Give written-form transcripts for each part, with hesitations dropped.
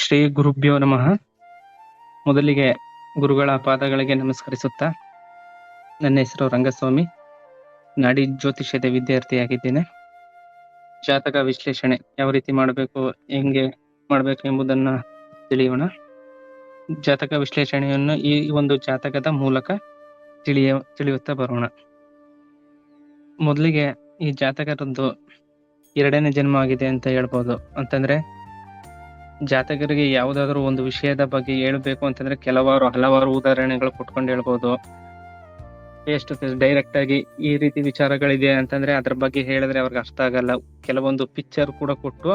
ಶ್ರೀ ಗುರುಭ್ಯೋ ನಮಃ. ಮೊದಲಿಗೆ ಗುರುಗಳ ಪಾದಗಳಿಗೆ ನಮಸ್ಕರಿಸುತ್ತಾ, ನನ್ನ ಹೆಸರು ರಂಗಸ್ವಾಮಿ, ನಾಡಿ ಜ್ಯೋತಿಷ್ಯದ ವಿದ್ಯಾರ್ಥಿಯಾಗಿದ್ದೇನೆ. ಜಾತಕ ವಿಶ್ಲೇಷಣೆ ಯಾವ ರೀತಿ ಮಾಡಬೇಕು, ಹೆಂಗೆ ಮಾಡಬೇಕು ಎಂಬುದನ್ನ ತಿಳಿಯೋಣ. ಜಾತಕ ವಿಶ್ಲೇಷಣೆಯನ್ನು ಈ ಒಂದು ಜಾತಕದ ಮೂಲಕ ತಿಳಿಯುತ್ತಾ ಬರೋಣ. ಮೊದಲಿಗೆ ಈ ಜಾತಕದದ್ದು 2ನೇ ಜನ್ಮ ಆಗಿದೆ ಅಂತ ಹೇಳ್ಬೋದು. ಅಂತಂದ್ರೆ ಜಾತಕರಿಗೆ ಯಾವುದಾದ್ರೂ ಒಂದು ವಿಷಯದ ಬಗ್ಗೆ ಹೇಳ್ಬೇಕು ಅಂತಂದ್ರೆ ಹಲವಾರು ಉದಾಹರಣೆಗಳು ಕೊಟ್ಕೊಂಡು ಹೇಳ್ಬೋದು. ಫೇಸ್ ಟು ಫೇಸ್ ಡೈರೆಕ್ಟ್ ಆಗಿ ಈ ರೀತಿ ವಿಚಾರಗಳಿದೆ ಅಂತಂದ್ರೆ ಅದ್ರ ಬಗ್ಗೆ ಹೇಳಿದ್ರೆ ಅವ್ರಿಗೆ ಅರ್ಥ ಆಗಲ್ಲ. ಕೆಲವೊಂದು ಪಿಕ್ಚರ್ ಕೂಡ ಕೊಟ್ಟು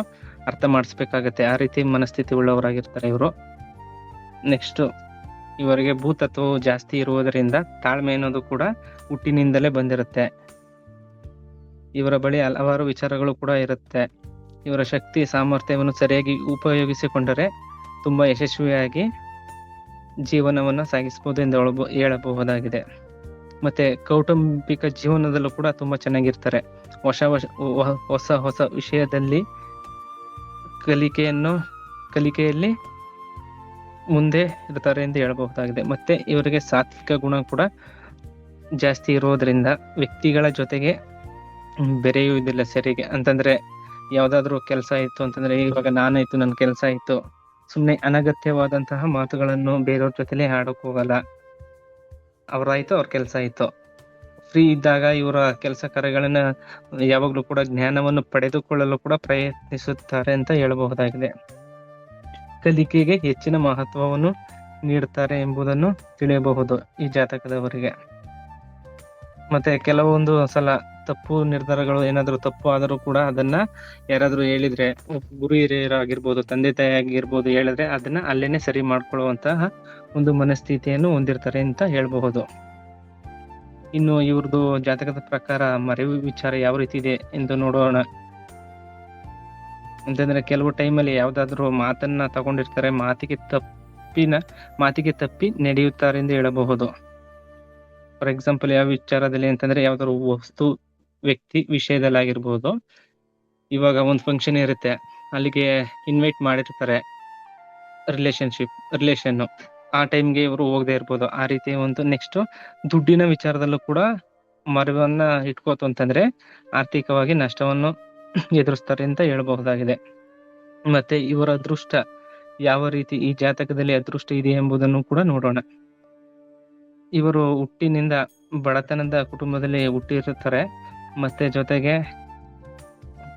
ಅರ್ಥ ಮಾಡಿಸ್ಬೇಕಾಗತ್ತೆ. ಆ ರೀತಿ ಮನಸ್ಥಿತಿ ಉಳ್ಳವರಾಗಿರ್ತಾರೆ ಇವರು. ನೆಕ್ಸ್ಟ್, ಇವರಿಗೆ ಭೂತತ್ವವು ಜಾಸ್ತಿ ಇರುವುದರಿಂದ ತಾಳ್ಮೆ ಅನ್ನೋದು ಕೂಡ ಹುಟ್ಟಿನಿಂದಲೇ ಬಂದಿರುತ್ತೆ. ಇವರ ಬಳಿ ಹಲವಾರು ವಿಚಾರಗಳು ಕೂಡ ಇರುತ್ತೆ. ಇವರ ಶಕ್ತಿ ಸಾಮರ್ಥ್ಯವನ್ನು ಸರಿಯಾಗಿ ಉಪಯೋಗಿಸಿಕೊಂಡರೆ ತುಂಬಾ ಯಶಸ್ವಿಯಾಗಿ ಜೀವನವನ್ನ ಸಾಗಿಸಬಹುದು ಎಂದು ಹೇಳಬಹುದಾಗಿದೆ. ಮತ್ತೆ ಕೌಟುಂಬಿಕ ಜೀವನದಲ್ಲೂ ಕೂಡ ತುಂಬಾ ಚೆನ್ನಾಗಿರ್ತಾರೆ. ಹೊಸ ವಿಷಯದಲ್ಲಿ ಕಲಿಕೆಯಲ್ಲಿ ಮುಂದೆ ಇರ್ತಾರೆ ಎಂದು ಹೇಳಬಹುದಾಗಿದೆ. ಮತ್ತೆ ಇವರಿಗೆ ಸಾತ್ವಿಕ ಗುಣ ಕೂಡ ಜಾಸ್ತಿ ಇರೋದ್ರಿಂದ ವ್ಯಕ್ತಿಗಳ ಜೊತೆಗೆ ಬೆರೆಯುವುದಿಲ್ಲ ಸರಿಗೆ. ಅಂತಂದ್ರೆ ಯಾವ್ದಾದ್ರು ಕೆಲಸ ಇತ್ತು ಅಂತಂದ್ರೆ, ಇವಾಗ ನಾನಾಯ್ತು, ನನ್ನ ಕೆಲಸ ಆಯ್ತು, ಸುಮ್ನೆ ಅನಗತ್ಯವಾದಂತಹ ಮಾತುಗಳನ್ನು ಬೇರೆಯವ್ರ ಜೊತೆಲೆ ಆಡಕ್ ಹೋಗಲ್ಲ. ಅವ್ರಾಯ್ತು, ಅವ್ರ ಕೆಲಸ ಆಯ್ತು. ಫ್ರೀ ಇದ್ದಾಗ ಇವರ ಕೆಲಸ ಕಾರ್ಯಗಳನ್ನ ಯಾವಾಗ್ಲೂ ಕೂಡ ಜ್ಞಾನವನ್ನು ಪಡೆದುಕೊಳ್ಳಲು ಕೂಡ ಪ್ರಯತ್ನಿಸುತ್ತಾರೆ ಅಂತ ಹೇಳಬಹುದಾಗಿದೆ. ಕಲಿಕೆಗೆ ಹೆಚ್ಚಿನ ಮಹತ್ವವನ್ನು ನೀಡುತ್ತಾರೆ ಎಂಬುದನ್ನು ತಿಳಿಯಬಹುದು ಈ ಜಾತಕದವರಿಗೆ. ಮತ್ತೆ ಕೆಲವೊಂದು ಸಲ ತಪ್ಪು ನಿರ್ಧಾರಗಳು ಏನಾದ್ರು ತಪ್ಪು ಆದರೂ ಕೂಡ ಅದನ್ನ ಯಾರಾದ್ರೂ ಹೇಳಿದ್ರೆ, ಗುರು ಹಿರಿಯರಾಗಿರ್ಬೋದು, ತಂದೆ ತಾಯಿ ಆಗಿರ್ಬೋದು, ಹೇಳಿದ್ರೆ ಅದನ್ನ ಅಲ್ಲೇನೆ ಸರಿ ಮಾಡ್ಕೊಳ್ಳುವಂತಹ ಒಂದು ಮನಸ್ಥಿತಿಯನ್ನು ಹೊಂದಿರ್ತಾರೆ ಅಂತ ಹೇಳ್ಬಹುದು. ಇನ್ನು ಇವ್ರದ್ದು ಜಾತಕದ ಪ್ರಕಾರ ಮರೆವು ವಿಚಾರ ಯಾವ ರೀತಿ ಇದೆ ಎಂದು ನೋಡೋಣ. ಅಂತಂದ್ರೆ ಕೆಲವು ಟೈಮಲ್ಲಿ ಯಾವ್ದಾದ್ರು ಮಾತನ್ನ ತಗೊಂಡಿರ್ತಾರೆ, ಮಾತಿಗೆ ತಪ್ಪಿ ನಡೆಯುತ್ತಾರೆ ಎಂದು ಹೇಳಬಹುದು. ಫಾರ್ ಎಕ್ಸಾಂಪಲ್, ಯಾವ ವಿಚಾರದಲ್ಲಿ ಅಂತಂದ್ರೆ ಯಾವ್ದಾದ್ರು ವಸ್ತು, ವ್ಯಕ್ತಿ ವಿಷಯದಲ್ಲಾಗಿರ್ಬೋದು. ಇವಾಗ ಒಂದು ಫಂಕ್ಷನ್ ಇರುತ್ತೆ, ಅಲ್ಲಿಗೆ ಇನ್ವೈಟ್ ಮಾಡಿರ್ತಾರೆ, ರಿಲೇಷನ್ ಆ ಟೈಮ್ಗೆ ಇವರು ಹೋಗದೆ ಇರ್ಬೋದು. ಆ ರೀತಿ ಒಂದು. ನೆಕ್ಸ್ಟ್, ದುಡ್ಡಿನ ವಿಚಾರದಲ್ಲೂ ಕೂಡ ಮರವನ್ನ ಇಟ್ಕೋತು ಅಂತಂದ್ರೆ ಆರ್ಥಿಕವಾಗಿ ನಷ್ಟವನ್ನು ಎದುರಿಸ್ತಾರೆ ಅಂತ ಹೇಳಬಹುದಾಗಿದೆ. ಮತ್ತೆ ಇವರ ಅದೃಷ್ಟ ಯಾವ ರೀತಿ ಈ ಜಾತಕದಲ್ಲಿ ಅದೃಷ್ಟ ಇದೆ ಎಂಬುದನ್ನು ಕೂಡ ನೋಡೋಣ. ಇವರು ಹುಟ್ಟಿನಿಂದ ಬಡತನದ ಕುಟುಂಬದಲ್ಲಿ ಹುಟ್ಟಿರುತ್ತಾರೆ. ಮತ್ತೆ ಜೊತೆಗೆ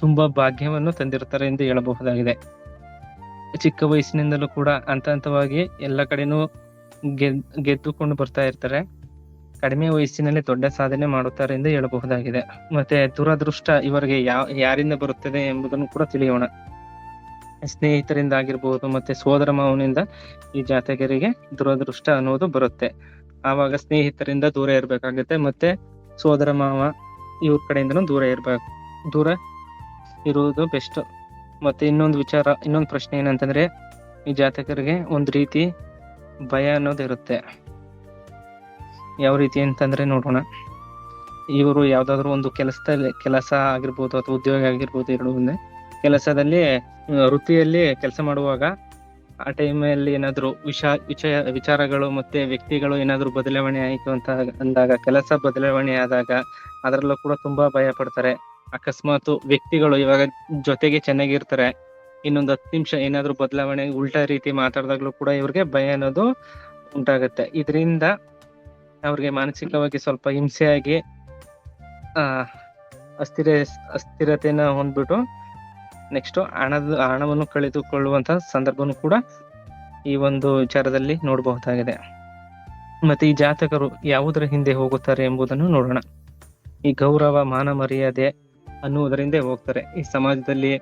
ತುಂಬಾ ಭಾಗ್ಯವನ್ನು ತಂದಿರುತ್ತಾರೆ ಎಂದು ಹೇಳಬಹುದಾಗಿದೆ. ಚಿಕ್ಕ ವಯಸ್ಸಿನಿಂದಲೂ ಕೂಡ ಹಂತವಾಗಿ ಎಲ್ಲ ಕಡೆನೂ ಗೆದ್ದುಕೊಂಡು ಬರ್ತಾ ಇರ್ತಾರೆ. ಕಡಿಮೆ ವಯಸ್ಸಿನಲ್ಲಿ ದೊಡ್ಡ ಸಾಧನೆ ಮಾಡುತ್ತಾರೆ ಎಂದು ಹೇಳಬಹುದಾಗಿದೆ. ಮತ್ತೆ ದುರದೃಷ್ಟ ಇವರಿಗೆ ಯಾರಿಂದ ಬರುತ್ತದೆ ಎಂಬುದನ್ನು ಕೂಡ ತಿಳಿಯೋಣ. ಸ್ನೇಹಿತರಿಂದ ಆಗಿರ್ಬೋದು, ಮತ್ತೆ ಸೋದರ ಮಾವನಿಂದ ಈ ಜಾತಕರಿಗೆ ದುರದೃಷ್ಟ ಅನ್ನೋದು ಬರುತ್ತೆ. ಆವಾಗ ಸ್ನೇಹಿತರಿಂದ ದೂರ ಇರ್ಬೇಕಾಗುತ್ತೆ. ಮತ್ತೆ ಸೋದರ ಮಾವ ಇವ್ರ ಕಡೆಯಿಂದನೂ ದೂರ ಇರುವುದು ಬೆಸ್ಟ್. ಮತ್ತೆ ಇನ್ನೊಂದು ಪ್ರಶ್ನೆ ಏನಂತಂದ್ರೆ, ಈ ಜಾತಕರಿಗೆ ಒಂದು ರೀತಿ ಭಯ ಅನ್ನೋದು ಇರುತ್ತೆ. ಯಾವ ರೀತಿ ಅಂತಂದ್ರೆ ನೋಡೋಣ. ಇವರು ಯಾವ್ದಾದ್ರು ಒಂದು ಕೆಲಸ ಆಗಿರ್ಬೋದು ಅಥವಾ ಉದ್ಯೋಗ ಆಗಿರ್ಬೋದು, ಎರಡು ಒಂದೇ ಕೆಲಸದಲ್ಲಿ ವೃತ್ತಿಯಲ್ಲಿ ಕೆಲಸ ಮಾಡುವಾಗ ಆ ಟೈಮಲ್ಲಿ ಏನಾದ್ರು ವಿಚಾರಗಳು ಮತ್ತೆ ವ್ಯಕ್ತಿಗಳು ಏನಾದ್ರು ಬದಲಾವಣೆ ಆಯ್ತು ಅಂತ ಅಂದಾಗ, ಕೆಲಸ ಬದಲಾವಣೆ ಆದಾಗ ಅದರಲ್ಲೂ ಕೂಡ ತುಂಬಾ ಭಯ ಪಡ್ತಾರೆ. ಅಕಸ್ಮಾತ್ ವ್ಯಕ್ತಿಗಳು ಇವಾಗ ಜೊತೆಗೆ ಚೆನ್ನಾಗಿರ್ತಾರೆ, ಇನ್ನೊಂದು 10 ನಿಮಿಷ ಏನಾದ್ರು ಬದಲಾವಣೆ ಉಲ್ಟಾ ರೀತಿ ಮಾತಾಡಿದಾಗ್ಲೂ ಕೂಡ ಇವ್ರಿಗೆ ಭಯ ಅನ್ನೋದು ಉಂಟಾಗತ್ತೆ. ಇದರಿಂದ ಅವ್ರಿಗೆ ಮಾನಸಿಕವಾಗಿ ಸ್ವಲ್ಪ ಹಿಂಸೆಯಾಗಿ ಅಸ್ಥಿರತೆಯನ್ನ ಹೊಂದ್ಬಿಟ್ಟು ನೆಕ್ಸ್ಟ್ ಹಣವನ್ನು ಕಳೆದುಕೊಳ್ಳುವಂತಹ ಸಂದರ್ಭನೂ ಕೂಡ ಈ ಒಂದು ವಿಚಾರದಲ್ಲಿ ನೋಡಬಹುದಾಗಿದೆ. ಮತ್ತೆ ಈ ಜಾತಕರು ಯಾವುದರ ಹಿಂದೆ ಹೋಗುತ್ತಾರೆ ಎಂಬುದನ್ನು ನೋಡೋಣ. ಈ ಗೌರವ, ಮಾನ ಮರ್ಯಾದೆ ಅನ್ನುವುದರಿಂದ ಹೋಗ್ತಾರೆ. ಈ ಸಮಾಜದಲ್ಲಿ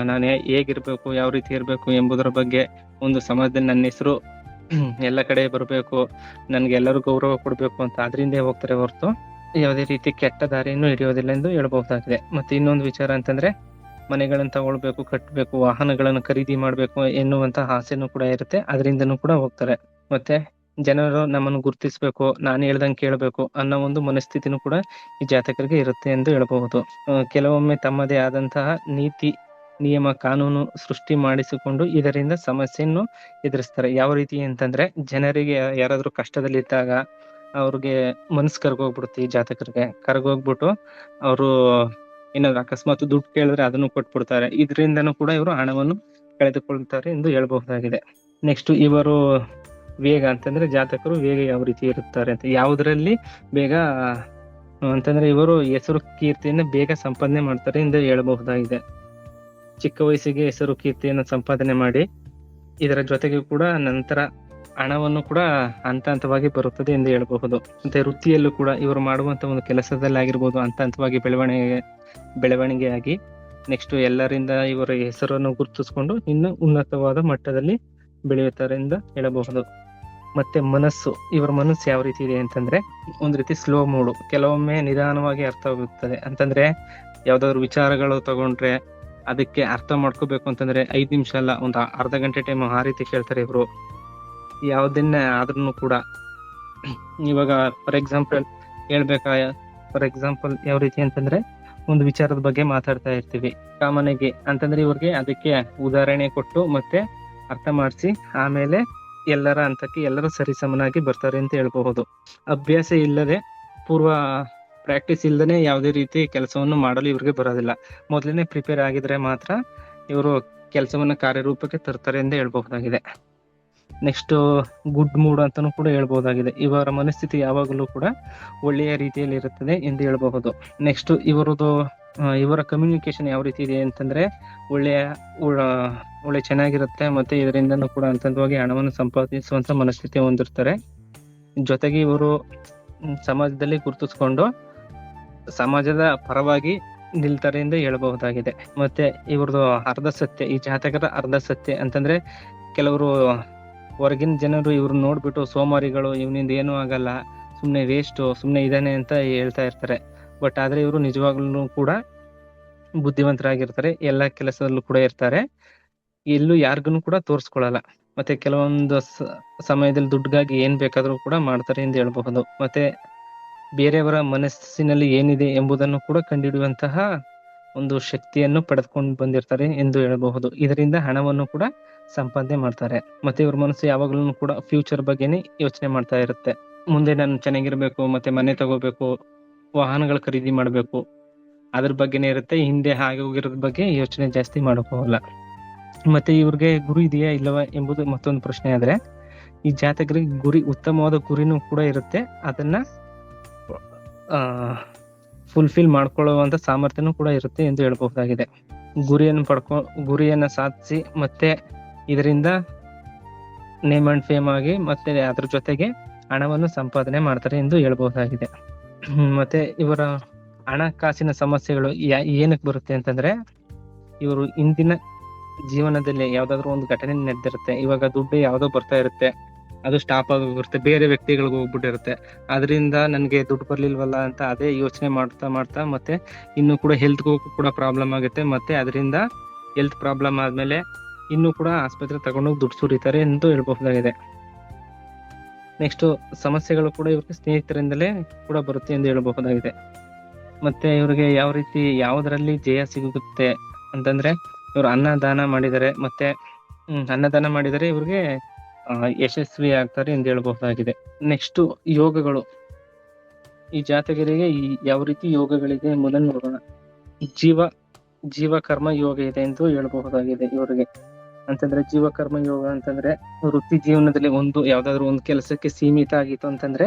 ನಾನು ಹೇಗಿರ್ಬೇಕು, ಯಾವ ರೀತಿ ಇರ್ಬೇಕು ಎಂಬುದರ ಬಗ್ಗೆ, ಒಂದು ಸಮಾಜದಲ್ಲಿ ನನ್ನ ಹೆಸರು ಎಲ್ಲ ಕಡೆ ಬರಬೇಕು, ನನ್ಗೆ ಎಲ್ಲರೂ ಗೌರವ ಕೊಡ್ಬೇಕು ಅಂತ ಅದರಿಂದ ಹೋಗ್ತಾರೆ ಹೊರತು ಯಾವುದೇ ರೀತಿ ಕೆಟ್ಟ ದಾರಿಯನ್ನು ಹಿಡಿಯೋದಿಲ್ಲ ಎಂದು ಹೇಳಬಹುದಾಗಿದೆ. ಮತ್ತೆ ಇನ್ನೊಂದು ವಿಚಾರ ಅಂತಂದ್ರೆ, ಮನೆಗಳನ್ನು ತಗೊಳ್ಬೇಕು, ಕಟ್ಟಬೇಕು, ವಾಹನಗಳನ್ನು ಖರೀದಿ ಮಾಡ್ಬೇಕು ಎನ್ನುವಂತಹ ಆಸೆನೂ ಕೂಡ ಇರುತ್ತೆ. ಅದರಿಂದನೂ ಕೂಡ ಹೋಗ್ತಾರೆ. ಮತ್ತೆ ಜನರು ನಮ್ಮನ್ನು ಗುರುತಿಸ್ಬೇಕು, ನಾನು ಹೇಳ್ದಂಗೆ ಕೇಳಬೇಕು ಅನ್ನೋ ಒಂದು ಮನಸ್ಥಿತಿನೂ ಕೂಡ ಈ ಜಾತಕರಿಗೆ ಇರುತ್ತೆ ಎಂದು ಹೇಳಬಹುದು. ಕೆಲವೊಮ್ಮೆ ತಮ್ಮದೇ ಆದಂತಹ ನೀತಿ ನಿಯಮ ಕಾನೂನು ಸೃಷ್ಟಿ ಮಾಡಿಸಿಕೊಂಡು ಇದರಿಂದ ಸಮಸ್ಯೆಯನ್ನು ಎದುರಿಸ್ತಾರೆ. ಯಾವ ರೀತಿ ಅಂತಂದ್ರೆ ಜನರಿಗೆ ಯಾರಾದ್ರೂ ಕಷ್ಟದಲ್ಲಿದ್ದಾಗ ಅವ್ರಿಗೆ ಮನ್ಸ್ ಕರ್ಗೋಗ್ಬಿಡುತ್ತೆ ಈ ಜಾತಕರಿಗೆ. ಕರ್ಗೋಗ್ಬಿಟ್ಟು ಅವರು ಏನಾದ್ರು ಅಕಸ್ಮಾತ್ ದುಡ್ಡು ಕೇಳಿದ್ರೆ ಅದನ್ನು ಕೊಟ್ಬಿಡ್ತಾರೆ. ಇದರಿಂದನೂ ಕೂಡ ಇವರು ಹಣವನ್ನು ಕಳೆದುಕೊಳ್ತಾರೆ ಎಂದು ಹೇಳಬಹುದಾಗಿದೆ. ನೆಕ್ಸ್ಟ್ ಇವರು ವೇಗ ಅಂತಂದ್ರೆ ಜಾತಕರು ವೇಗ ಯಾವ ರೀತಿ ಇರುತ್ತಾರೆ ಅಂತ, ಯಾವುದರಲ್ಲಿ ಬೇಗ ಅಂತಂದ್ರೆ ಇವರು ಹೆಸರು ಕೀರ್ತಿಯನ್ನು ಬೇಗ ಸಂಪಾದನೆ ಮಾಡ್ತಾರೆ ಎಂದು ಹೇಳಬಹುದಾಗಿದೆ. ಚಿಕ್ಕ ವಯಸ್ಸಿಗೆ ಹೆಸರು ಕೀರ್ತಿಯನ್ನು ಸಂಪಾದನೆ ಮಾಡಿ ಇದರ ಜೊತೆಗೆ ಕೂಡ ನಂತರ ಹಣವನ್ನು ಕೂಡ ಹಂತ ಹಂತವಾಗಿ ಬರುತ್ತದೆ ಎಂದು ಹೇಳಬಹುದು. ಮತ್ತೆ ವೃತ್ತಿಯಲ್ಲೂ ಕೂಡ ಇವರು ಮಾಡುವಂತ ಒಂದು ಕೆಲಸದಲ್ಲಿ ಆಗಿರ್ಬೋದು ಹಂತ ಹಂತವಾಗಿ ಬೆಳವಣಿಗೆಯಾಗಿ ನೆಕ್ಸ್ಟ್ ಎಲ್ಲರಿಂದ ಇವರ ಹೆಸರನ್ನು ಗುರುತಿಸಿಕೊಂಡು ಇನ್ನು ಉನ್ನತವಾದ ಮಟ್ಟದಲ್ಲಿ ಬೆಳೆಯುತ್ತಾರೆ ಎಂದು ಹೇಳಬಹುದು. ಮತ್ತೆ ಇವರ ಮನಸ್ಸು ಯಾವ ರೀತಿ ಇದೆ ಅಂತಂದ್ರೆ ಒಂದ್ ರೀತಿ ಸ್ಲೋ ಮೂಡು, ಕೆಲವೊಮ್ಮೆ ನಿಧಾನವಾಗಿ ಅರ್ಥವಾಗುತ್ತದೆ. ಅಂತಂದ್ರೆ ಯಾವ್ದಾದ್ರು ವಿಚಾರಗಳು ತಗೊಂಡ್ರೆ ಅದಕ್ಕೆ ಅರ್ಥ ಮಾಡ್ಕೋಬೇಕು ಅಂತಂದ್ರೆ 5 ನಿಮಿಷ ಅಲ್ಲ, ಒಂದು ಅರ್ಧ ಗಂಟೆ ಟೈಮ್ ಆ ರೀತಿ ಕೇಳ್ತಾರೆ ಇವರು. ಯಾವ್ದನ್ನೇ ಆದ್ರೂ ಕೂಡ ಇವಾಗ ಫಾರ್ ಎಕ್ಸಾಂಪಲ್ ಯಾವ ರೀತಿ ಅಂತಂದ್ರೆ ಒಂದು ವಿಚಾರದ ಬಗ್ಗೆ ಮಾತಾಡ್ತಾ ಇರ್ತೀವಿ ಕಾಮನೆಗೆ ಅಂತಂದ್ರೆ ಇವ್ರಿಗೆ ಅದಕ್ಕೆ ಉದಾಹರಣೆ ಕೊಟ್ಟು ಮತ್ತೆ ಅರ್ಥ ಮಾಡಿಸಿ ಆಮೇಲೆ ಎಲ್ಲರ ಹಂತಕ್ಕೆ ಎಲ್ಲರೂ ಸರಿಸಮನಾಗಿ ಬರ್ತಾರೆ ಅಂತ ಹೇಳ್ಬಹುದು. ಅಭ್ಯಾಸ ಇಲ್ಲದೆ ಪೂರ್ವ ಪ್ರಾಕ್ಟೀಸ್ ಇಲ್ಲದೆ ಯಾವುದೇ ರೀತಿ ಕೆಲಸವನ್ನು ಮಾಡಲು ಇವ್ರಿಗೆ ಬರೋದಿಲ್ಲ. ಮೊದಲನೇ ಪ್ರಿಪೇರ್ ಆಗಿದ್ರೆ ಮಾತ್ರ ಇವರು ಕೆಲಸವನ್ನ ಕಾರ್ಯರೂಪಕ್ಕೆ ತರ್ತಾರೆ ಎಂದು ಹೇಳ್ಬಹುದಾಗಿದೆ. ನೆಕ್ಸ್ಟ್ ಗುಡ್ ಮೂಡ್ ಅಂತಾನೂ ಕೂಡ ಹೇಳ್ಬಹುದಾಗಿದೆ. ಇವರ ಮನಸ್ಥಿತಿ ಯಾವಾಗಲೂ ಕೂಡ ಒಳ್ಳೆಯ ರೀತಿಯಲ್ಲಿ ಇರುತ್ತದೆ ಎಂದು ಹೇಳಬಹುದು. ನೆಕ್ಸ್ಟ್ ಇವರ ಕಮ್ಯುನಿಕೇಶನ್ ಯಾವ ರೀತಿ ಇದೆ ಅಂತಂದ್ರೆ ಒಳ್ಳೆ ಚೆನ್ನಾಗಿರುತ್ತೆ. ಮತ್ತೆ ಇದರಿಂದನೂ ಕೂಡ ಹಂತವಾಗಿ ಹಣವನ್ನು ಸಂಪಾದಿಸುವಂತ ಮನಸ್ಥಿತಿ ಹೊಂದಿರ್ತಾರೆ. ಜೊತೆಗೆ ಇವರು ಸಮಾಜದಲ್ಲಿ ಗುರುತಿಸ್ಕೊಂಡು ಸಮಾಜದ ಪರವಾಗಿ ನಿಲ್ತಾರೆ ಎಂದು ಹೇಳಬಹುದಾಗಿದೆ. ಮತ್ತೆ ಇವ್ರದ್ದು ಅರ್ಧ ಸತ್ಯ, ಈ ಜಾತಕದ ಅರ್ಧ ಸತ್ಯ ಅಂತಂದ್ರೆ ಕೆಲವರು ಹೊರಗಿನ ಜನರು ಇವ್ರು ನೋಡ್ಬಿಟ್ಟು ಸೋಮಾರಿಗಳು, ಇವನಿಂದ ಏನೂ ಆಗಲ್ಲ, ಸುಮ್ನೆ ವೇಸ್ಟ್, ಸುಮ್ನೆ ಇದಾನೆ ಅಂತ ಹೇಳ್ತಾ ಇರ್ತಾರೆ. ಬಟ್ ಆದ್ರೆ ಇವರು ನಿಜವಾಗ್ಲೂ ಕೂಡ ಬುದ್ಧಿವಂತರಾಗಿರ್ತಾರೆ, ಎಲ್ಲಾ ಕೆಲಸದಲ್ಲೂ ಕೂಡ ಇರ್ತಾರೆ, ಎಲ್ಲೂ ಯಾರಿಗೂ ಕೂಡ ತೋರ್ಸ್ಕೊಳಲ್ಲ. ಮತ್ತೆ ಕೆಲವೊಂದು ಸಮಯದಲ್ಲಿ ದುಡ್ಡಿಗಾಗಿ ಏನ್ ಬೇಕಾದ್ರೂ ಕೂಡ ಮಾಡ್ತಾರೆ ಎಂದು ಹೇಳಬಹುದು. ಮತ್ತೆ ಬೇರೆಯವರ ಮನಸ್ಸಿನಲ್ಲಿ ಏನಿದೆ ಎಂಬುದನ್ನು ಕೂಡ ಕಂಡುಹಿಡಿಯುವಂತಹ ಒಂದು ಶಕ್ತಿಯನ್ನು ಪಡೆದುಕೊಂಡು ಬಂದಿರ್ತಾರೆ ಎಂದು ಹೇಳಬಹುದು. ಇದರಿಂದ ಹಣವನ್ನು ಕೂಡ ಸಂಪಾದನೆ ಮಾಡ್ತಾರೆ. ಮತ್ತೆ ಇವ್ರ ಮನಸ್ಸು ಯಾವಾಗ್ಲೂ ಕೂಡ ಫ್ಯೂಚರ್ ಬಗ್ಗೆನೇ ಯೋಚನೆ ಮಾಡ್ತಾ ಇರುತ್ತೆ. ಮುಂದೆ ನಾನು ಚೆನ್ನಾಗಿರ್ಬೇಕು, ಮತ್ತೆ ಮನೆ ತಗೋಬೇಕು, ವಾಹನಗಳು ಖರೀದಿ ಮಾಡ್ಬೇಕು, ಅದ್ರ ಬಗ್ಗೆನೇ ಇರುತ್ತೆ. ಹಿಂದೆ ಹಾಗೆ ಹೋಗಿರೋದ್ರ ಬಗ್ಗೆ ಯೋಚನೆ ಜಾಸ್ತಿ ಮಾಡೋಕ್ಕೋಗಲ್ಲ. ಮತ್ತೆ ಇವ್ರಿಗೆ ಗುರಿ ಇದೆಯಾ ಇಲ್ಲವಾ ಎಂಬುದು ಮತ್ತೊಂದು ಪ್ರಶ್ನೆ. ಆದ್ರೆ ಈ ಜಾತಕರಿಗೆ ಉತ್ತಮವಾದ ಗುರಿನೂ ಕೂಡ ಇರುತ್ತೆ. ಅದನ್ನ ಫುಲ್ಫಿಲ್ ಮಾಡ್ಕೊಳ್ಳುವಂತ ಸಾಮರ್ಥ್ಯನೂ ಕೂಡ ಇರುತ್ತೆ ಎಂದು ಹೇಳಬಹುದಾಗಿದೆ. ಗುರಿಯನ್ನ ಸಾಧಿಸಿ ಮತ್ತೆ ಇದರಿಂದ ನೇಮ್ ಅಂಡ್ ಫೇಮ್ ಆಗಿ ಮತ್ತೆ ಅದ್ರ ಜೊತೆಗೆ ಹಣವನ್ನು ಸಂಪಾದನೆ ಮಾಡ್ತಾರೆ ಎಂದು ಹೇಳಬಹುದಾಗಿದೆ. ಮತ್ತೆ ಇವರ ಹಣಕಾಸಿನ ಸಮಸ್ಯೆಗಳು ಏನಕ್ಕೆ ಬರುತ್ತೆ ಅಂತಂದ್ರೆ ಇವರು ಇಂದಿನ ಜೀವನದಲ್ಲಿ ಯಾವ್ದಾದ್ರು ಒಂದು ಘಟನೆ ನಡೆದಿರುತ್ತೆ. ಇವಾಗ ದುಡ್ಡು ಯಾವ್ದೋ ಬರ್ತಾ ಇರುತ್ತೆ, ಅದು ಸ್ಟಾಪ್ ಆಗೋಗಿರುತ್ತೆ, ಬೇರೆ ವ್ಯಕ್ತಿಗಳಿಗೆ ಹೋಗ್ಬಿಟ್ಟಿರುತ್ತೆ. ಅದರಿಂದ ನನ್ಗೆ ದುಡ್ಡು ಬರ್ಲಿಲ್ವಲ್ಲ ಅಂತ ಅದೇ ಯೋಚನೆ ಮಾಡ್ತಾ ಮತ್ತೆ ಇನ್ನು ಕೂಡ ಹೆಲ್ತ್ಗೂ ಕೂಡ ಪ್ರಾಬ್ಲಮ್ ಆಗುತ್ತೆ. ಮತ್ತೆ ಅದರಿಂದ ಹೆಲ್ತ್ ಪ್ರಾಬ್ಲಮ್ ಆದ್ಮೇಲೆ ಇನ್ನು ಕೂಡ ಆಸ್ಪತ್ರೆ ತಗೊಂಡೋಗಿ ದುಡ್ಡು ಸುರಿತಾರೆ ಎಂದು ಹೇಳಬಹುದಾಗಿದೆ. ನೆಕ್ಸ್ಟ್ ಸಮಸ್ಯೆಗಳು ಕೂಡ ಇವ್ರಿಗೆ ಸ್ನೇಹಿತರಿಂದಲೇ ಕೂಡ ಬರುತ್ತೆ ಎಂದು ಹೇಳಬಹುದಾಗಿದೆ. ಮತ್ತೆ ಇವ್ರಿಗೆ ಯಾವ ರೀತಿ ಯಾವುದರಲ್ಲಿ ಜಯ ಸಿಗುತ್ತೆ ಅಂತಂದ್ರೆ ಇವರು ಅನ್ನದಾನ ಮಾಡಿದರೆ ಇವ್ರಿಗೆ ಯಶಸ್ವಿ ಆಗ್ತಾರೆ ಎಂದು ಹೇಳಬಹುದಾಗಿದೆ. ನೆಕ್ಸ್ಟ್ ಯೋಗಗಳು, ಈ ಜಾತಕರಿಗೆ ಯಾವ ರೀತಿ ಯೋಗಗಳಿದೆ ಎಂಬುದನ್ನು ನೋಡೋಣ. ಜೀವ ಕರ್ಮ ಯೋಗ ಇದೆ ಎಂದು ಹೇಳಬಹುದಾಗಿದೆ ಇವರಿಗೆ. ಅಂತಂದ್ರೆ ಜೀವಕರ್ಮ ಯೋಗ ಅಂತಂದ್ರೆ ವೃತ್ತಿ ಜೀವನದಲ್ಲಿ ಯಾವ್ದಾದ್ರು ಒಂದು ಕೆಲಸಕ್ಕೆ ಸೀಮಿತ ಆಗಿತ್ತು ಅಂತಂದ್ರೆ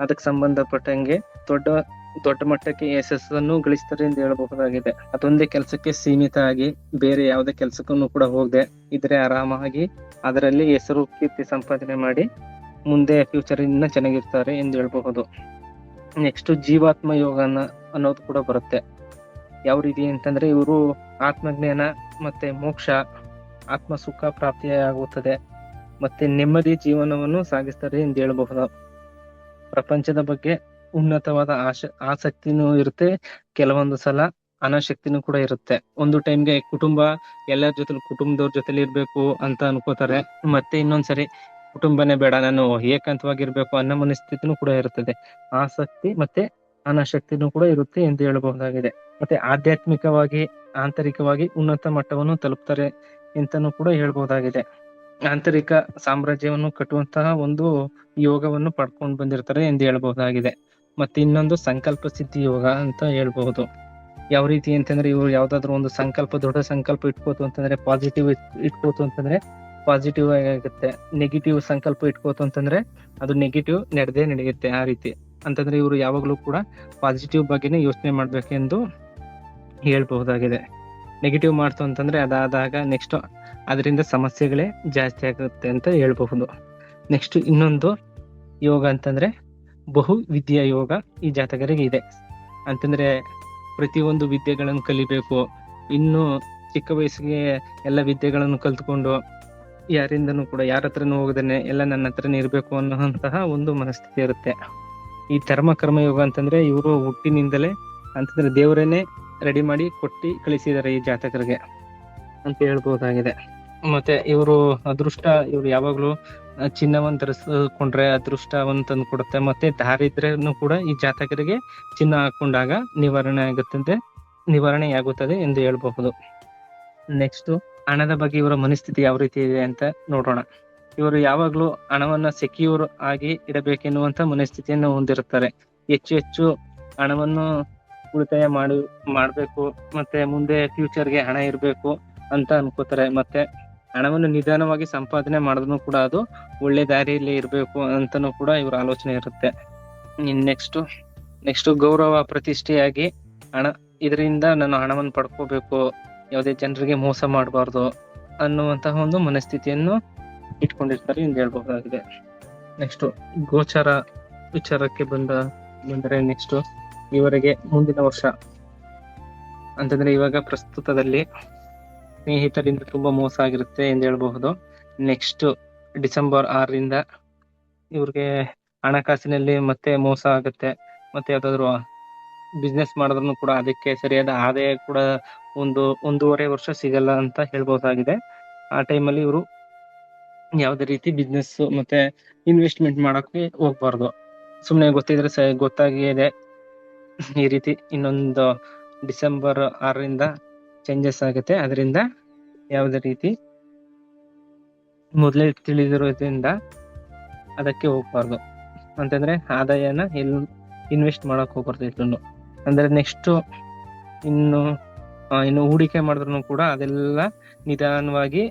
ಅದಕ್ಕೆ ಸಂಬಂಧಪಟ್ಟಂಗೆ ದೊಡ್ಡ ಮಟ್ಟಕ್ಕೆ ಯಶಸ್ಸನ್ನು ಗಳಿಸ್ತಾರೆ ಎಂದು ಹೇಳಬಹುದಾಗಿದೆ. ಅದೊಂದೇ ಕೆಲಸಕ್ಕೆ ಸೀಮಿತ ಆಗಿ ಬೇರೆ ಯಾವುದೇ ಕೆಲಸಕ್ಕೂ ಕೂಡ ಹೋಗದೆ ಇದ್ರೆ ಆರಾಮಾಗಿ ಅದರಲ್ಲಿ ಹೆಸರು ಕೀರ್ತಿ ಸಂಪಾದನೆ ಮಾಡಿ ಮುಂದೆ ಫ್ಯೂಚರ್ ಇನ್ನ ಚೆನ್ನಾಗಿರ್ತಾರೆ ಎಂದು ಹೇಳಬಹುದು. ನೆಕ್ಸ್ಟ್ ಜೀವಾತ್ಮ ಯೋಗ ಅನ್ನೋದು ಕೂಡ ಬರುತ್ತೆ. ಯಾವ ರೀತಿ ಅಂತಂದ್ರೆ ಇವರು ಆತ್ಮಜ್ಞಾನ ಮತ್ತೆ ಮೋಕ್ಷ, ಆತ್ಮ ಸುಖ ಪ್ರಾಪ್ತಿಯಾಗುತ್ತದೆ, ಮತ್ತೆ ನೆಮ್ಮದಿ ಜೀವನವನ್ನು ಸಾಗಿಸ್ತಾರೆ ಎಂದು ಹೇಳಬಹುದು. ಪ್ರಪಂಚದ ಬಗ್ಗೆ ಉನ್ನತವಾದ ಆಸಕ್ತಿನೂ ಇರುತ್ತೆ, ಕೆಲವೊಂದು ಸಲ ಅನಾಸಕ್ತಿನೂ ಕೂಡ ಇರುತ್ತೆ. ಒಂದು ಟೈಮ್ಗೆ ಎಲ್ಲರ ಕುಟುಂಬದವ್ರ ಜೊತೆಲಿ ಇರ್ಬೇಕು ಅಂತ ಅನ್ಕೋತಾರೆ, ಮತ್ತೆ ಇನ್ನೊಂದ್ಸರಿ ಕುಟುಂಬನೇ ಬೇಡ, ನಾನು ಏಕಾಂತವಾಗಿರ್ಬೇಕು ಅನ್ನೋ ಮನಸ್ಥಿತಿನೂ ಕೂಡ ಇರುತ್ತದೆ. ಆಸಕ್ತಿ ಮತ್ತೆ ಅನಾಸಕ್ತಿನೂ ಕೂಡ ಇರುತ್ತೆ ಎಂದು ಹೇಳಬಹುದಾಗಿದೆ. ಮತ್ತೆ ಆಧ್ಯಾತ್ಮಿಕವಾಗಿ ಆಂತರಿಕವಾಗಿ ಉನ್ನತ ಮಟ್ಟವನ್ನು ತಲುಪ್ತಾರೆ ಎಂತನೂ ಕೂಡ ಹೇಳ್ಬಹುದಾಗಿದೆ. ಆಂತರಿಕ ಸಾಮ್ರಾಜ್ಯವನ್ನು ಕಟ್ಟುವಂತಹ ಒಂದು ಯೋಗವನ್ನು ಪಡ್ಕೊಂಡು ಬಂದಿರ್ತಾರೆ ಎಂದು ಹೇಳ್ಬಹುದಾಗಿದೆ. ಮತ್ತೆ ಇನ್ನೊಂದು ಸಂಕಲ್ಪ ಸಿದ್ಧಿ ಯೋಗ ಅಂತ ಹೇಳ್ಬಹುದು. ಯಾವ ರೀತಿ ಅಂತಂದ್ರೆ ಇವ್ರು ಯಾವ್ದಾದ್ರು ಒಂದು ಸಂಕಲ್ಪ, ದೊಡ್ಡ ಸಂಕಲ್ಪ ಇಟ್ಕೋತು ಅಂತಂದ್ರೆ ಪಾಸಿಟಿವ್ ಇಟ್ಕೋತು ಅಂತಂದ್ರೆ ಪಾಸಿಟಿವ್ ಆಗುತ್ತೆ. ನೆಗೆಟಿವ್ ಸಂಕಲ್ಪ ಇಟ್ಕೋತು ಅಂತಂದ್ರೆ ಅದು ನೆಗೆಟಿವ್ ನಡೆಯುತ್ತೆ. ಆ ರೀತಿ ಅಂತಂದ್ರೆ ಇವರು ಯಾವಾಗ್ಲೂ ಕೂಡ ಪಾಸಿಟಿವ್ ಬಗ್ಗೆನೇ ಯೋಚನೆ ಮಾಡ್ಬೇಕೆಂದು ಹೇಳ್ಬಹುದಾಗಿದೆ. ನೆಗೆಟಿವ್ ಮಾಡ್ತು ಅಂತಂದ್ರೆ ಅದಾದಾಗ ನೆಕ್ಸ್ಟ್ ಅದರಿಂದ ಸಮಸ್ಯೆಗಳೇ ಜಾಸ್ತಿ ಆಗುತ್ತೆ ಅಂತ ಹೇಳ್ಬಹುದು. ನೆಕ್ಸ್ಟ್ ಇನ್ನೊಂದು ಯೋಗ ಅಂತಂದ್ರೆ ಬಹು ವಿದ್ಯಾ ಯೋಗ ಈ ಜಾತಕರಿಗೆ ಇದೆ. ಅಂತಂದ್ರೆ ಪ್ರತಿಯೊಂದು ವಿದ್ಯೆಗಳನ್ನು ಕಲಿಬೇಕು, ಇನ್ನು ಚಿಕ್ಕ ವಯಸ್ಸಿಗೆ ಎಲ್ಲ ವಿದ್ಯೆಗಳನ್ನು ಕಲ್ತ್ಕೊಂಡು ಯಾರಿಂದನೂ ಕೂಡ ಯಾರ ಹತ್ರನೂ ಹೋಗದೇನೆ ಎಲ್ಲ ನನ್ನ ಹತ್ರನೇ ಇರ್ಬೇಕು ಅನ್ನೋಂತಹ ಒಂದು ಮನಸ್ಥಿತಿ ಇರುತ್ತೆ. ಈ ಧರ್ಮ ಕರ್ಮ ಯೋಗ ಅಂತಂದ್ರೆ ಇವರು ಹುಟ್ಟಿನಿಂದಲೇ ಅಂತಂದ್ರೆ ದೇವರನ್ನೇ ರೆಡಿ ಮಾಡಿ ಕೊಟ್ಟಿ ಕಳಿಸಿದ್ದಾರೆ ಈ ಜಾತಕರಿಗೆ ಅಂತ ಹೇಳ್ಬಹುದಾಗಿದೆ. ಮತ್ತೆ ಇವರು ಅದೃಷ್ಟ, ಇವ್ರು ಯಾವಾಗ್ಲೂ ಚಿನ್ನವನ್ನು ಧರಿಸ್ಕೊಂಡ್ರೆ ಅದೃಷ್ಟವನ್ನು ತಂದು ಕೊಡುತ್ತೆ. ಮತ್ತೆ ದಾರಿದ್ರ್ಯನು ಕೂಡ ಈ ಜಾತಕರಿಗೆ ಚಿನ್ನ ಹಾಕೊಂಡಾಗ ನಿವಾರಣೆಯಾಗುತ್ತದೆ ಎಂದು ಹೇಳ್ಬಹುದು. ನೆಕ್ಸ್ಟ್ ಹಣದ ಬಗ್ಗೆ ಇವರ ಮನಸ್ಥಿತಿ ಯಾವ ರೀತಿ ಇದೆ ಅಂತ ನೋಡೋಣ. ಇವರು ಯಾವಾಗ್ಲೂ ಹಣವನ್ನ ಸೆಕ್ಯೂರ್ ಆಗಿ ಇಡಬೇಕೆನ್ನುವಂತ ಮನಸ್ಥಿತಿಯನ್ನು ಹೊಂದಿರುತ್ತಾರೆ. ಹೆಚ್ಚು ಹಣವನ್ನು ಉಳಿತಾಯ ಮಾಡ್ಬೇಕು, ಮತ್ತೆ ಮುಂದೆ ಫ್ಯೂಚರ್ಗೆ ಹಣ ಇರ್ಬೇಕು ಅಂತ ಅನ್ಕೋತಾರೆ. ಮತ್ತೆ ಹಣವನ್ನು ನಿಧಾನವಾಗಿ ಸಂಪಾದನೆ ಮಾಡಿದ್ರು ಕೂಡ ಅದು ಒಳ್ಳೆ ದಾರಿಯಲ್ಲಿ ಇರ್ಬೇಕು ಅಂತಾನೂ ಕೂಡ ಇವ್ರ ಆಲೋಚನೆ ಇರುತ್ತೆ. ನೆಕ್ಸ್ಟ್ ಗೌರವ ಪ್ರತಿಷ್ಠೆಯಾಗಿ ಇದರಿಂದ ನಾನು ಹಣವನ್ನು ಪಡ್ಕೋಬೇಕು, ಯಾವುದೇ ಜನರಿಗೆ ಮೋಸ ಮಾಡಬಾರ್ದು ಅನ್ನುವಂತಹ ಒಂದು ಮನಸ್ಥಿತಿಯನ್ನು ಇಟ್ಕೊಂಡಿರ್ತಾರೆ ಎಂದು ಹೇಳ್ಬಹುದಾಗಿದೆ. ನೆಕ್ಸ್ಟ್ ಗೋಚಾರ ವಿಚಾರಕ್ಕೆ ಬಂದರೆ ನೆಕ್ಸ್ಟ್ ಇವರಿಗೆ ಮುಂದಿನ ವರ್ಷ ಅಂತಂದ್ರೆ ಇವಾಗ ಪ್ರಸ್ತುತದಲ್ಲಿ ಸ್ನೇಹಿತರಿಂದ ತುಂಬಾ ಮೋಸ ಆಗಿರುತ್ತೆ ಎಂದು ಹೇಳ್ಬಹುದು. ನೆಕ್ಸ್ಟ್ ಡಿಸೆಂಬರ್ 6ರಿಂದ ಇವ್ರಿಗೆ ಹಣಕಾಸಿನಲ್ಲಿ ಮತ್ತೆ ಮೋಸ ಆಗುತ್ತೆ. ಮತ್ತೆ ಯಾವ್ದಾದ್ರು ಬಿಸ್ನೆಸ್ ಮಾಡಿದ್ರು ಕೂಡ ಅದಕ್ಕೆ ಸರಿಯಾದ ಆದಾಯ ಕೂಡ 1.5 ವರ್ಷ ಸಿಗಲ್ಲ ಅಂತ ಹೇಳ್ಬಹುದಾಗಿದೆ. ಆ ಟೈಮಲ್ಲಿ ಇವರು ಯಾವುದೇ ರೀತಿ ಬಿಸ್ನೆಸ್ ಮತ್ತೆ ಇನ್ವೆಸ್ಟ್ಮೆಂಟ್ ಮಾಡಕ್ಕೆ ಹೋಗ್ಬಾರ್ದು. ಸುಮ್ನೆ ಗೊತ್ತಿದ್ರೆ ಗೊತ್ತಾಗಿದೆ ಈ ರೀತಿ ಇನ್ನೊಂದು ಡಿಸೆಂಬರ್ 6ರಿಂದ ಚೇಂಜಸ್ ಆಗುತ್ತೆ. ಅದರಿಂದ ಯಾವುದೇ ರೀತಿ ಮೊದಲೇ ತಿಳಿದಿರೋದ್ರಿಂದ ಅದಕ್ಕೆ ಹೋಗ್ಬಾರ್ದು. ಅಂತಂದ್ರೆ ಆದಾಯನ ಇನ್ವೆಸ್ಟ್ ಮಾಡಕ್ ಹೋಗ್ಬಾರ್ದು ಇದನ್ನು. ಅಂದ್ರೆ ನೆಕ್ಸ್ಟ್ ಇನ್ನು ಹೂಡಿಕೆ ಮಾಡಿದ್ರು ಕೂಡ ಅದೆಲ್ಲ ನಿಧಾನವಾಗಿ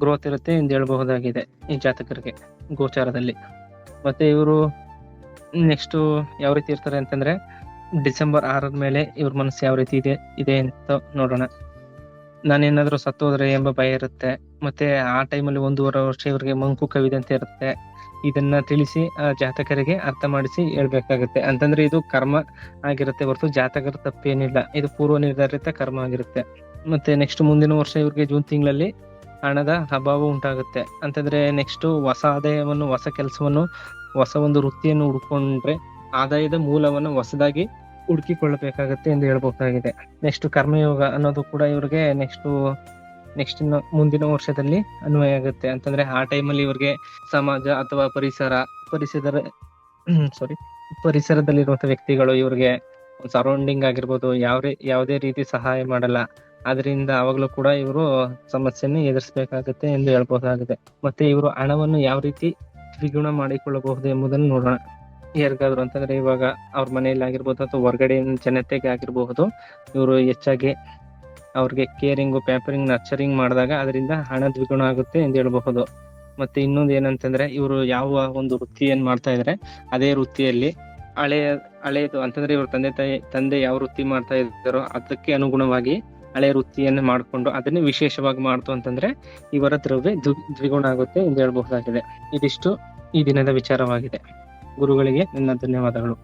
ಗ್ರೋತ್ ಇರುತ್ತೆ ಎಂದು ಹೇಳ್ಬಹುದಾಗಿದೆ ಈ ಜಾತಕರಿಗೆ ಗೋಚಾರದಲ್ಲಿ. ಮತ್ತೆ ಇವರು ನೆಕ್ಸ್ಟ್ ಯಾವ ರೀತಿ ಇರ್ತಾರೆ ಅಂತಂದ್ರೆ ಡಿಸೆಂಬರ್ 6 ಮೇಲೆ ಇವ್ರ ಮನಸ್ಸು ಯಾವ ರೀತಿ ಇದೆ ಅಂತ ನೋಡೋಣ. ನಾನೇನಾದ್ರೂ ಸತ್ತೋದ್ರೆ ಎಂಬ ಭಯ ಇರುತ್ತೆ. ಮತ್ತೆ ಆ ಟೈಮಲ್ಲಿ 1.5 ವರ್ಷ ಇವ್ರಿಗೆ ಮಂಕು ಕವಿದಂತೆ ಇರುತ್ತೆ. ಇದನ್ನ ತಿಳಿಸಿ ಜಾತಕರಿಗೆ ಅರ್ಥ ಮಾಡಿಸಿ ಹೇಳ್ಬೇಕಾಗುತ್ತೆ. ಅಂತಂದ್ರೆ ಇದು ಕರ್ಮ ಆಗಿರುತ್ತೆ ಹೊರತು ಜಾತಕರ ತಪ್ಪೇನಿಲ್ಲ, ಇದು ಪೂರ್ವ ನಿರ್ಧಾರಿತ ಕರ್ಮ ಆಗಿರುತ್ತೆ. ಮತ್ತೆ ನೆಕ್ಸ್ಟ್ ಮುಂದಿನ ವರ್ಷ ಇವ್ರಿಗೆ ಜೂನ್ ತಿಂಗಳಲ್ಲಿ ಹಣದ ಅಭಾವ ಉಂಟಾಗುತ್ತೆ. ಅಂತಂದ್ರೆ ನೆಕ್ಸ್ಟ್ ಹೊಸ ಆದಾಯವನ್ನು, ಹೊಸ ಕೆಲಸವನ್ನು, ಹೊಸ ಒಂದು ವೃತ್ತಿಯನ್ನು ಹುಡ್ಕೊಂಡ್ರೆ ಆದಾಯದ ಮೂಲವನ್ನು ಹೊಸದಾಗಿ ಹುಡುಕಿಕೊಳ್ಳಬೇಕಾಗತ್ತೆ ಎಂದು ಹೇಳ್ಬೇಕಾಗಿದೆ. ನೆಕ್ಸ್ಟ್ ಕರ್ಮಯೋಗ ಅನ್ನೋದು ಕೂಡ ಇವ್ರಿಗೆ ನೆಕ್ಸ್ಟ್ ಮುಂದಿನ ವರ್ಷದಲ್ಲಿ ಅನ್ವಯ ಆಗುತ್ತೆ. ಅಂತಂದ್ರೆ ಆ ಟೈಮಲ್ಲಿ ಇವ್ರಿಗೆ ಸಮಾಜ ಅಥವಾ ಪರಿಸರದಲ್ಲಿರುವಂತಹ ವ್ಯಕ್ತಿಗಳು ಇವ್ರಿಗೆ ಸರೌಂಡಿಂಗ್ ಆಗಿರ್ಬೋದು ಯಾವುದೇ ರೀತಿ ಸಹಾಯ ಮಾಡಲ್ಲ. ಅದರಿಂದ ಅವಾಗ್ಲೂ ಕೂಡ ಇವರು ಸಮಸ್ಯೆಯನ್ನು ಎದುರಿಸಬೇಕಾಗುತ್ತೆ ಎಂದು ಹೇಳ್ಬಹುದಾಗಿದೆ. ಮತ್ತೆ ಇವರು ಹಣವನ್ನು ಯಾವ ರೀತಿ ದ್ವಿಗುಣ ಮಾಡಿಕೊಳ್ಳಬಹುದು ಎಂಬುದನ್ನು ನೋಡೋಣ. ಯಾರಿಗಾದ್ರು ಅಂತಂದ್ರೆ ಇವಾಗ ಅವ್ರ ಮನೆಯಲ್ಲಿ ಆಗಿರ್ಬೋದು ಅಥವಾ ಹೊರಗಡೆ ಜನತೆಗೆ ಆಗಿರಬಹುದು, ಇವರು ಹೆಚ್ಚಾಗಿ ಅವ್ರಿಗೆ ಕೇರಿಂಗು, ಪ್ಯಾಂಪರಿಂಗ್, ನರ್ಚರಿಂಗ್ ಮಾಡಿದಾಗ ಅದರಿಂದ ಹಣ ದ್ವಿಗುಣ ಆಗುತ್ತೆ ಎಂದು ಹೇಳಬಹುದು. ಮತ್ತೆ ಇನ್ನೊಂದು ಏನಂತಂದ್ರೆ ಇವರು ಯಾವ ಒಂದು ವೃತ್ತಿಯನ್ನು ಮಾಡ್ತಾ ಇದ್ರೆ ಅದೇ ವೃತ್ತಿಯಲ್ಲಿ ಹಳೆಯದು ಅಂತಂದ್ರೆ ಇವ್ರ ತಂದೆ ಯಾವ ವೃತ್ತಿ ಮಾಡ್ತಾ ಇದ್ದಾರೋ ಅದಕ್ಕೆ ಅನುಗುಣವಾಗಿ ಹಳೆಯ ವೃತ್ತಿಯನ್ನು ಮಾಡಿಕೊಂಡು ಅದನ್ನೇ ವಿಶೇಷವಾಗಿ ಮಾಡ್ತು ಅಂತಂದ್ರೆ ಇವರ ದ್ರವ್ಯ ದ್ವಿಗುಣ ಆಗುತ್ತೆ ಎಂದು ಹೇಳಬಹುದಾಗಿದೆ. ಇದಿಷ್ಟು ಈ ದಿನದ ವಿಚಾರವಾಗಿದೆ. ಗುರುಗಳಿಗೆ ನನ್ನ ಧನ್ಯವಾದಗಳು.